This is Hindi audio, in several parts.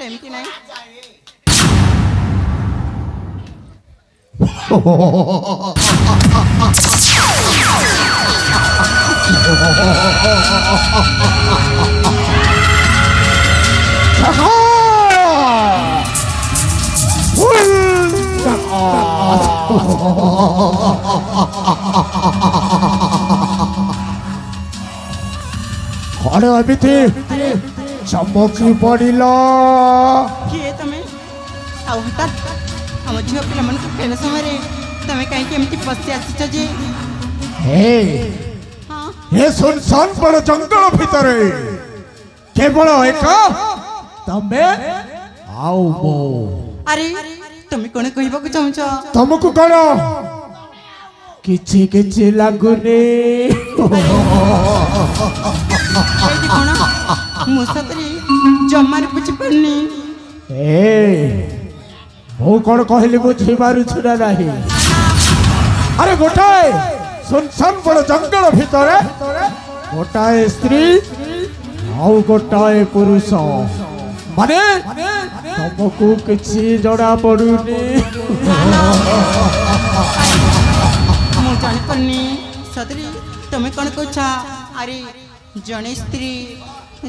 ଏମିତି ନାହିଁ। अरे अमिति चमकी पड़िल किए तमें आउ हठात आम झील पिला मन खेल समय तमें कहीं पशि आसीच जे हे सुनसान बड़ जंगल भितर केवल एक तमे आउ मो अरे तमें कौन कहबा को चाहछ तुमको कौन किछि किछि लागुनी कौन मु सतरी जमार बुझी पारनी मु कौन कहली बुझी मारु छुरा नहीं अरे गोटाए सुनसान बड़ जंगल भितर गोटाए स्त्री आउ गोटाए पुरुष माने तुमको किछि जड़ा पड़ुनी मु जानी पारनी सतरी तमें कौन कहछ अरे जने स्त्री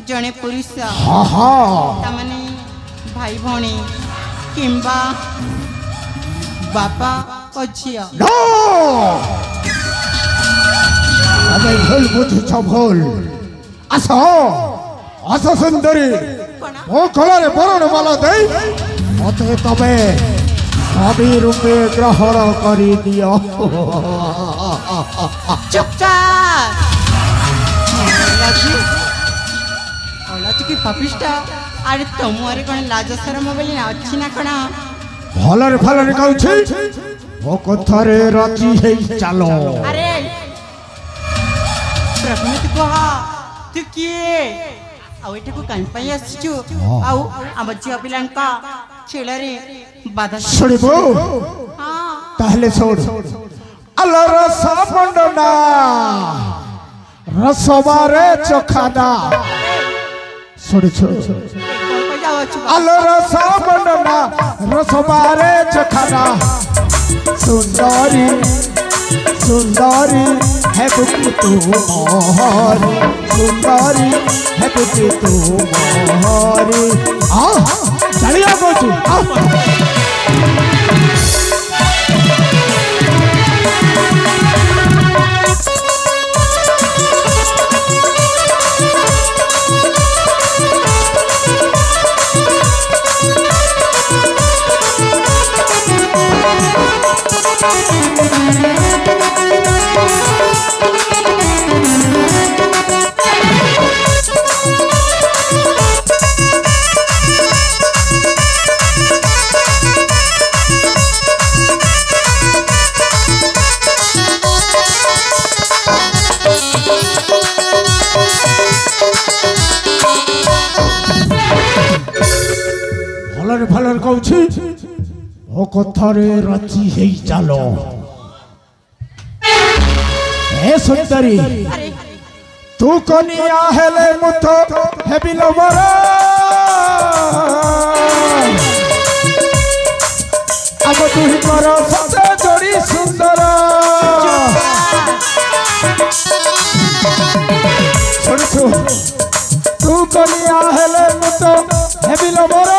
जने पुरुष तमने भाई भौणी किंबा बापा और झिया अबे भूल बुझछ भूल आस आस सुंदरी मो कलारे बरण माला दे मते तबे सभी रूपे ग्रहण करी दियो चुपचाप की पापिष्टा अरे तुम अरे कौन लाज शरम बोली ना अच्छी ना कौन भलरे भलरे कहछि ओ कथारे राजी हे चलो अरे प्रभु तू कह तू किए आउ एठा को काई पई आछछु आउ हम जिया पिलांका छेलरे बाधा सुनिबो हां ताहले छोड़ अल्लाह रस बंडना रसवारे चखाना छोड़ अल्लाह रस बंडना रसवारे चखाना सुंदरी सुंदरी है बुकी तू मोहरी सुंदरी है बुकी तू मोहरी आ चलिया बोचू आ भलर भलर कहछि ओ कथारे राजी हे चलो ए सुंदरी तू कनिया हेले मुथ हेबिलो मोरा अब तू ही करो सते जोड़ी सुंदर छोड़ तू कनिया हेले मुथ हेबिलो मोरा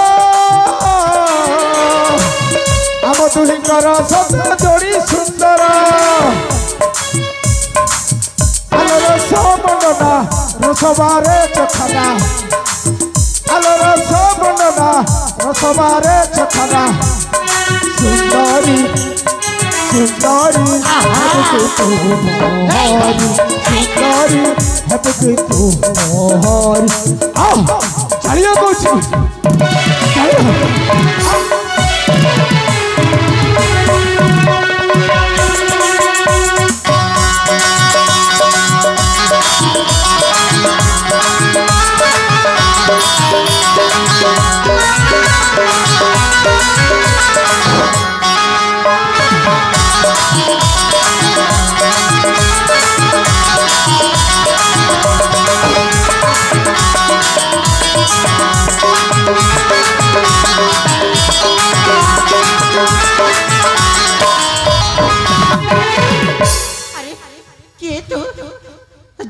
आम दुहिंकर सते जोड़ी सुंदर आलो रस बंडना रसवारे चखना आलो रस बंडना रसवारे चखना सुंदरी सुंदरी हेबके तू मोहरी सुंदरी हेबके तू मोहरी आ चलिए कोची चलिए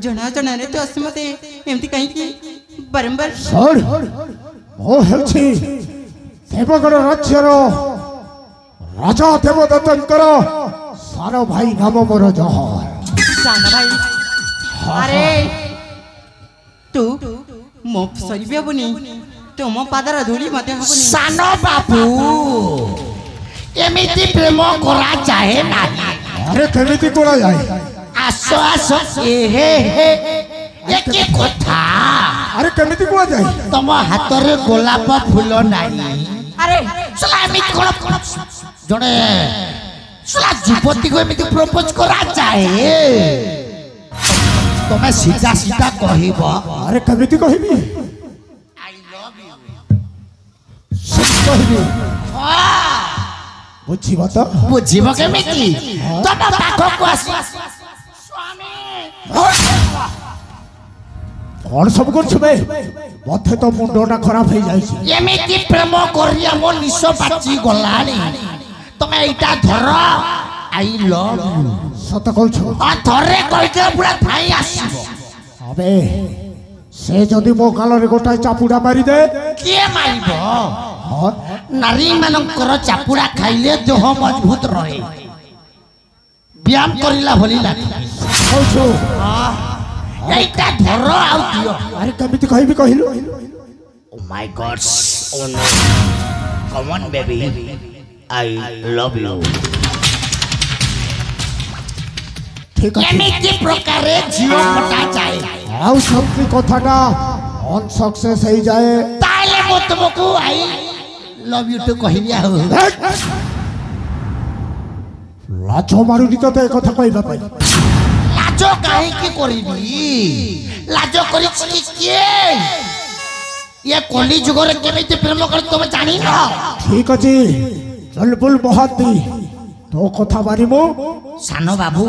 ଜଣା ଜଣାରେ ତୁ ଆସି ମତେ ଏମିତି କାହିଁକି ବାରମ୍ବାର ଶୁଣ ମୁଁ ହେଉଛି ଦେବଗଡ଼ ରାଜ୍ୟର ରାଜା ଦେବଦତ୍ତଙ୍କର ସାନ ଭାଇ ନାମ ମୋର ଜହର। ସାନ ଭାଇ ଆରେ ତୁ ମୋ ସରିବି ହବନି ତୁମ ପାଦର ଧୂଳି ମଧ୍ୟ ହବନି। ସାନ ବାବୁ ଏମିତି ପ୍ରେମ କରାଯାଏ ନାହିଁ। ଆରେ କେମିତି କରାଯାଏ? ଆସ ଆସ ଏହେ ହେ ଏ କି କଥା? ଆରେ କେମିତି କୁହାଯାଏ? ତମ ହାତରେ ଗୋଲାପ ଫୁଲ ନାହିଁ? ଆରେ ଶଳା ଏମିତି କଣ ଜଣେ ଶଳା ଯୁବତୀକୁ ଏମିତି ପ୍ରପୋଜ କରାଯାଏ? ତମେ ସିଧା ସିଧା କହିବ ଆରେ କେମିତି କହିବି? କହିବି ବୁଝିବ ତ? ବୁଝିବ କେମିତି? ତମ ପାଖକୁ ଆସି କଣ ସବୁ କରୁଛୁ ବେ? ମତେ ତ ମୁଣ୍ଡଟା ଖରାପ ହେଇଯାଇଛି। ଏମିତି ପ୍ରେମ କରି ଆମ ନିଶ ପାଚି ଗଲାଣି। ତମେ ଏଇଟା ଧର ଆଇ ଲଭ୍ ୟୁ। ସତ କହୁଛୁ? ଥରେ କହିଲେ ପୁରା ଥାଇ ଆସିବ। ଆବେ ସେ ଯଦି ମୋ ଗାଲରେ ଗୋଟାଏ ଚାପୁଡା ମାରିଦେ? କିଏ ମାରିବ? ହଁ ନାରୀ ମାନଙ୍କର ଚାପୁଡା ଖାଇଲେ ଦେହ ମଜବୁତ ରହେ, ବ୍ୟାୟାମ କରିଲା ଭଳି ଲାଗେ। କହୁଛୁ? এইটা ধরো আউ দিও। আরে কেমিতি কইবি কহিলু? Oh my gods, oh no, come on baby, I love you. ঠিক আছে, এমিতি প্রকারে জিও পটা যায়। আউ সত্যি কথাটা অন সাকসেস হই যায়। তাইলে মো তোমাকে আই লাভ ইউ তো কহিবি আউ। লাজ মারুনি তো এ কথা কইবা পাই। লাজ কাহিকি করিবি? লাজ করিছি কি কে? ये কলি যুগরে কেমিতি প্রেম করে তুমি জানি না? ঠিক আছে, চলবুল মহাতি তো কথা মারিমু। সানো বাবু,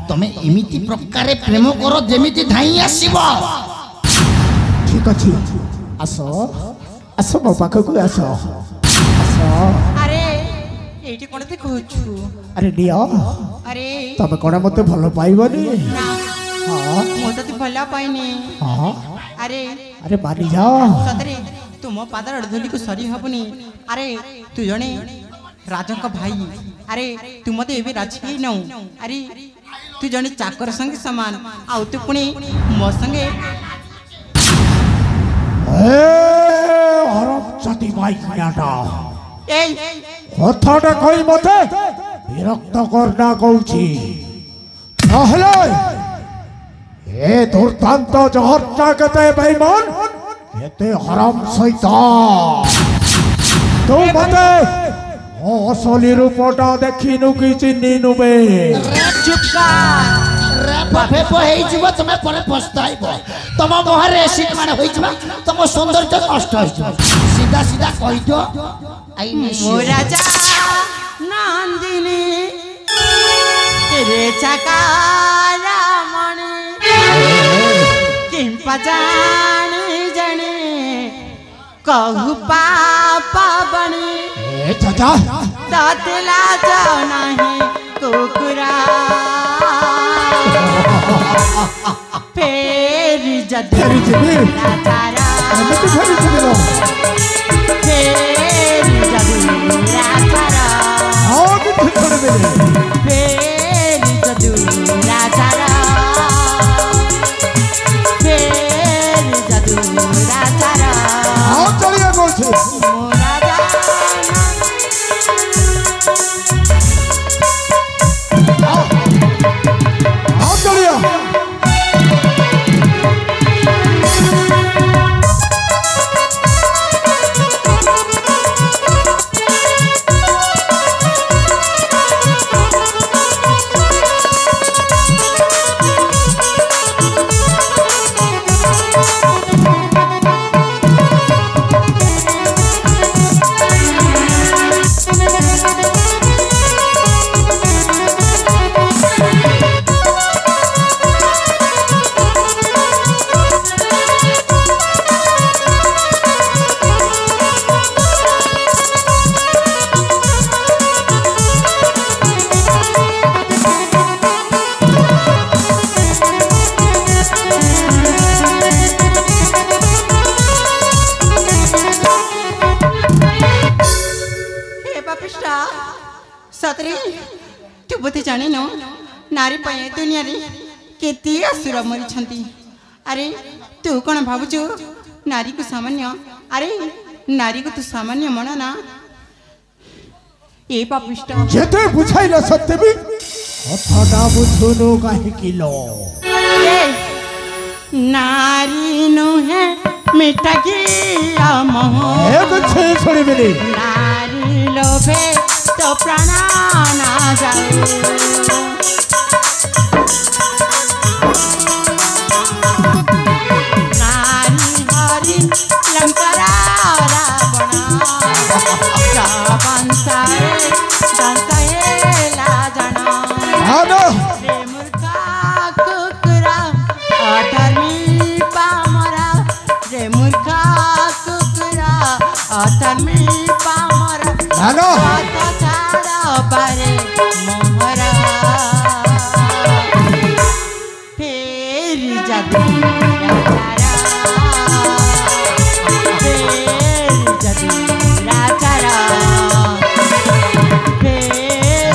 তুমি এমিতি প্রকারে প্রেম করো যেমিতি ধাই আসিব। ঠিক আছে, আসো আসো ମୋ ପାଖକୁ ଆସ। ଆସ। আরে এইটি কোন দেখুছু? আরে নিଅ। আরে ତମେ କଣ ମତେ ଭଲ ପାଇବନି? না ହଁ মো তো ভাল পাইনি। ହଁ আরে আরে মানি যাও। সতরে তুম পাদর ধুলিକୁ সরি হবনি। আরে তু জনে রাজଙ୍କ ভাই। আরে তু মতে এবে রাজি নও। আরে তু জনে চাকর সঙ্গে সমান। আউ তু পুনি মো সঙ্গে এ হরপ জাতি মাইনাটা এই কথাটা কই মতে বিরক্ত কর না কইছি। তাহলে এ দুর্দান্ত জহরটা কেতে বেঈমান, এতে হারাম শয়তান। তো মতে ও আসলি রূপটা দেখিনু কি চিহ্নিনু বে? চুপকার। ফেফ হইଯିବ, তুমি পরে পস্তাইব। তম মুহরে এসিড মানে হইଯିବ, তম সৌন্দর্য নষ্ট হইଯିବ। সিধা সিধা কইতো আই মিস মো ইউ। রাজা নন্দিনী রে চাকা রামণী কিম্পা জানি জানি कहू पापा बनी এ চাচা ततला जाओ नहीं कुकुरा फेर जद ফেরি যাবি? तारा আমি তো ফেরি যাবি। फेर जद तारा আমি তো ছেড়ে দেবে। फेर जद तारा फेर जद तारा আও চলিয়ে বলছি। मोरा আও চলিয়ে। बोधे जाने न नारी पाए दुनिया रे केते असुर मरी अरे तू कौन भावुचु नारी को सामान्य अरे नारी को तू सामान्य मन ना ए पापिष्ट जेते बुझाइल सत्य भी कथाटा बुझुनु काहे किलो नारी नु है मिठा की मोह एक छे छोड़ी मिली नारी लोभे तो प्राण ना जाए नारी हरि लंकारा रावण रावण सारे दंतहेला जना आनो रे मूर्खा कुकुरा अधर्मी पामरा रे मूर्खा कुकुरा अधर्मी पामरा आनो बारे मोहरा फेर जादू राचारा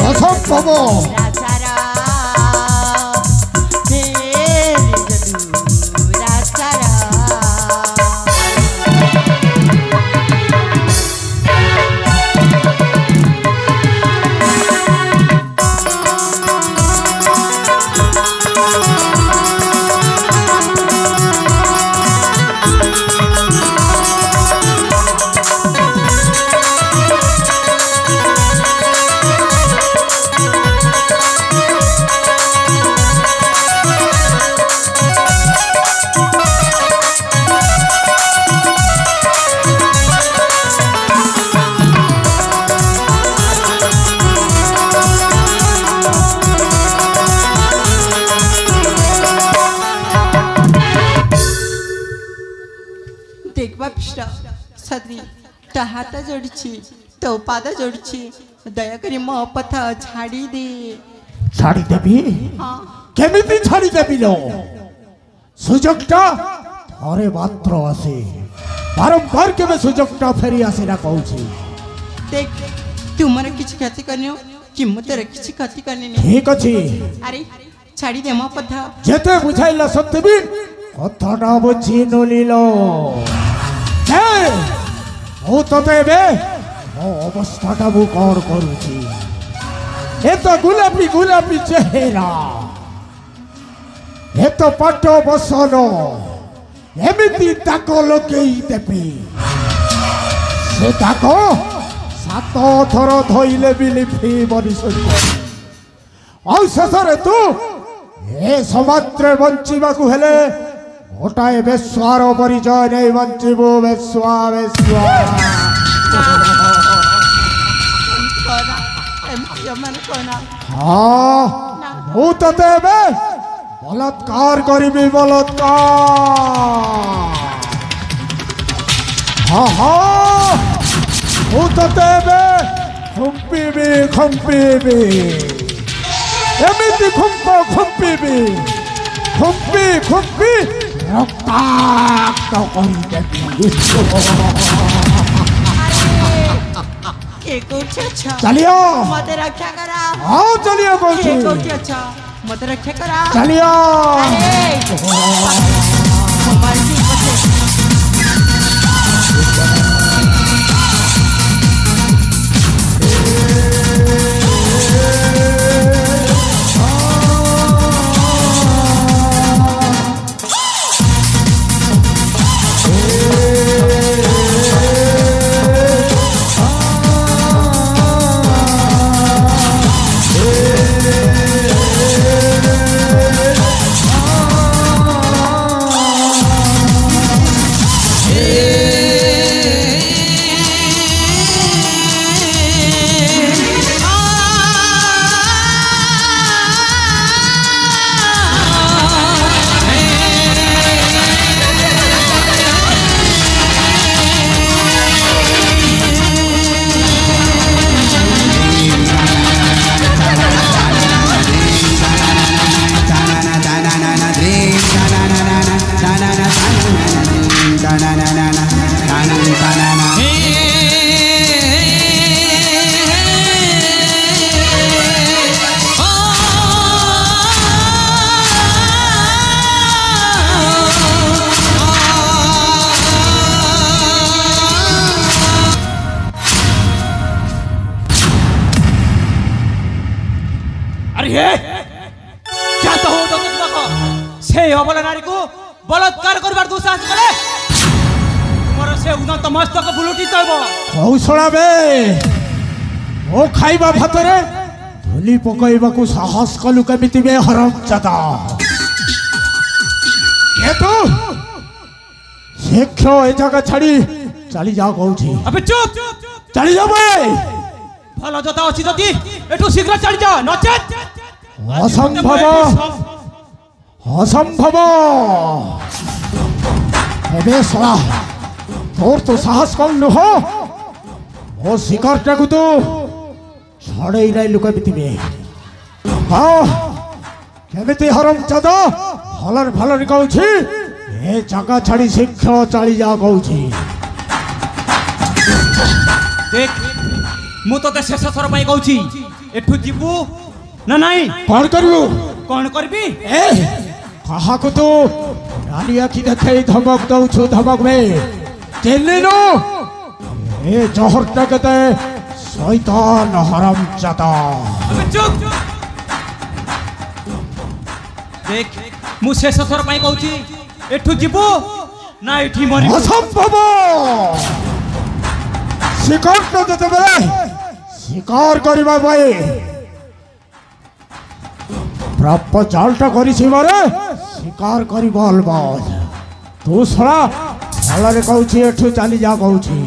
असंभव सदी तो हाथ जोड़ी तो पाद जोड़ी दयाकरी मो पथ छाड़ी दे छाड़ी देबी हाँ केमिति छाड़ी देबी लो सुजोगटा थरे मात्र आसे बारंबार केबे सुजोगटा फेरी आसे ना कहूची देख तू मरे किछ क्षति करनियो कि मु तेरे किछ क्षति करनी नहीं ठीक अछि अरे छाड़ी दे मो पथ जेते बुझाइला सत्य भी कथाटा बुझी नलिलो ओ तो देबे ओ अवस्थाटा बु कौन करूची ए तो गुलाबी गुलाबी चेहरा ए तो पट्टो बसनो एमिति ताको लोकेई देबी से ताको सात थर धोइले बिली फी बरिसो औ ससरे तू ए समात्रे बंचिबाकू हेले गोटाए बेस्वार परिचय नहीं बंचिबो बेस्वा बेस्वा हाँ मु तते बे बलात्कार करिबी बलात्कार हाँ हाँ मु तते बे खुंपीबी एमिति खुंपीबी खुंपी रक्ताक्त करी देबी के कुछ अच्छा चलियो मत रक्षा करा हाँ चलियो बोल के कुछ अच्छा मत रक्षा करा चलियो हमारी जी बचे क्या तो हो तो से अबला नारी को बलात्कार करबार दुसाहस कले तुमर से उन्नत मस्तक बुलुटी तळबो कौशला बे ओ खाइबा भातरे धुली पकाइबाकू साहस कलु केमिति बे हरामजादा ये तो शिक्ष ए जगह छाड़ी चली जा कहूची अबे चुप चली जा बे भलो जता अछि जति एठू शीघ्र चली जा नचेत असंभव असंभव एबे सला तोर तो साहस कम न हो ओ शिकारटा को तो छड़े इराई लुका बितिबे हां केमिति हरामजादा भलर भलर कहूची ए जगह छाड़ी शिक्ष चली जा कहूची देख मु तो शेष थर पाई कहूची एठू जीवू ना नहीं कौन करू कौन करबी ए कहा को तो रानी आखी देखे धमक दऊ छु धमक में चलने नो ए जहर टकते शैतान हरामजादा अबे चुप देख मु शेष थर पाई कहूची एठू जीवू ना एठी मरी असंभव शिकार तो देते बेले शिकार करिबा भाई प्राप्त जालटा करिछि मारे शिकार करिबा अलबाज तू सला भलरे कहूछि एठू चली जा कहूछि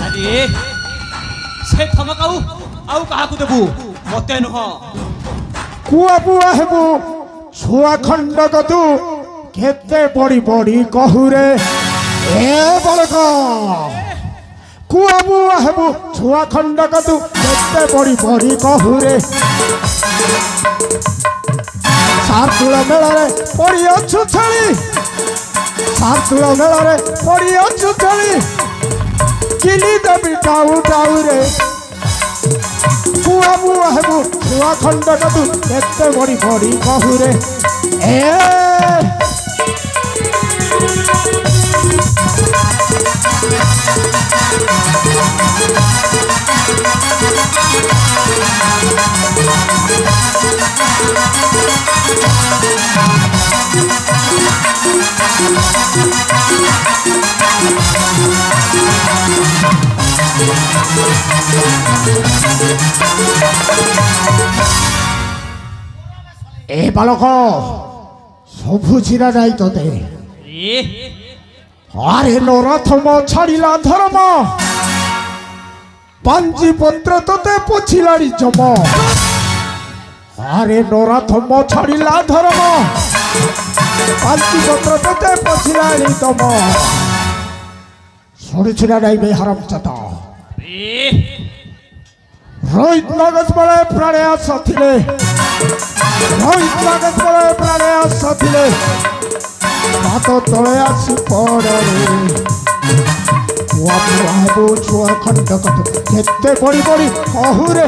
अरे से धमकाऊ आउ कहा को देबू मते नह कुआ बुआ हेबू छुआ खंड कतु केते बड़ी बड़ी कहूरे ए बलका कुआ बुआ हेबू छुआ खंड कतु केते बड़ी बड़ी कहूरे सातुल मेलारे पड़ी अच्छु छाड़ी सातुल मेलारे पड़ी अच्छु छाड़ी किली देवी टाउ टाउ रे कुआ बुआ हेबू छुआ खंड कतु केते बड़ी बड़ी कहूरे ए ए बालक सबुझिरा नाई तोते अरे नराथम छाड़िला धर्म पांजी पत्र तोते पोछिलारी जम अरे नराथम छाड़िला धर्म पांजी पत्र तोते पोछिलारी तम शुणुछिरा नाई बे हरामजादा रोहित नागज बड़े प्राणे आसथिले रोहित नागज बड़े प्राणे आसथिले हाथ तले आसी पड़े छुआ हेबू छुआ खंड कत केते बड़ी बड़ी कहूरे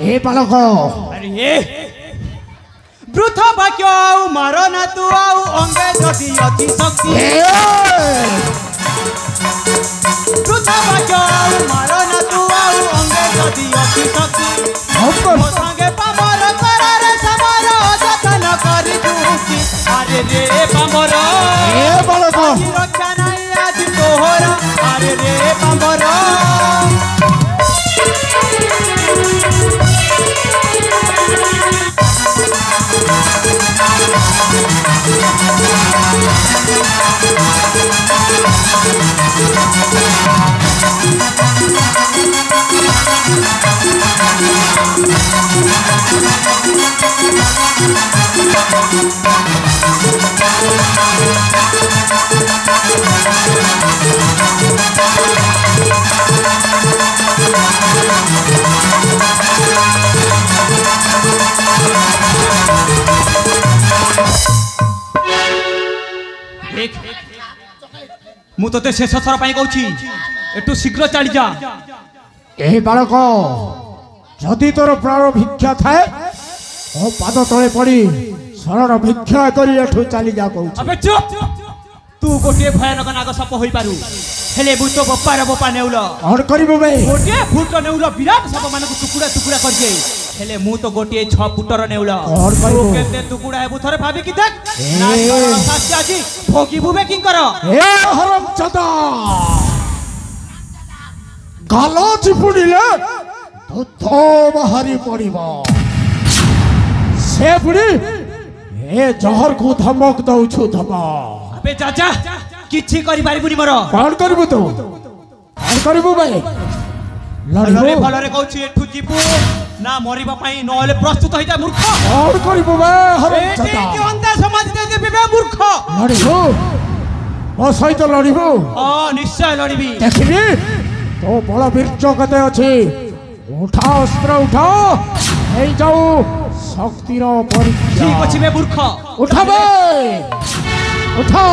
ए बालक अरे वृथा वाक्य आउ मार ना तू आउ अंगे जदि अति शक्ति वृथा वाक्य आउ मार ना तू आउ अंगे जदि अति शक्ति मो संगे पामर करारे समार जतन करि दुखी अरे रे पामर ए बालक रक्षा नहीं आज तोहरा अरे रे पामर ମୁଁ ତତେ ଶେଷ ଥର ପାଇଁ କହୁଛି ଏଠୁ ଶୀଘ୍ର ଚାଲି ଯା। ଏ ବାଳକ ଯଦି ତୋର ପ୍ରାଣ ଭିକ୍ଷା ଥାଏ ମୋ ପାଦ ତଳେ ପଡ଼ି ଶରଣ ଭିକ୍ଷା କରି ଏଠୁ ଚାଲି ଯା କହୁଛି। अबे चुप तू गोटे भयानक नाग साप होई पारु हेले मु तो बप्पार बप्पा नेउल कौन करिबो बे गोटे फुट नेउल विराट साप मानक टुकुड़ा टुकुड़ा कर दे हेले मु तो गोटे 6 फुटर नेउल कौन करिबो केते टुकुड़ा हेबु थरे भाबी कि देख ना शास्ति आजी भोगी बुबे किं कर ए हरम चदा गालो चिपुडिले दूध बाहरी पड़िबो से पुडी ए जहर को धमक दउछु धमक। अबे चाचा किछि करि पारिबुनी मोर कौन करिबो तू कौन करिबो बे लड़िबे लड़िबो भलरे कहउछि एठु जिबु ना मरिबा पई नहले प्रस्तुत होई जा मूर्ख कौन करिबो बे हरम एटी चदा कि अंधा समाज दे दे बे मूर्ख लड़िबो मो सहित लड़िबो हां निश्चय लड़िबी देखिबी तो बड़ बीर्ज कते अछि उठा अस्त्र उठा हे जाऊ शक्तिर परीक्षा ठीक अछि बे मूर्ख उठाबे उठा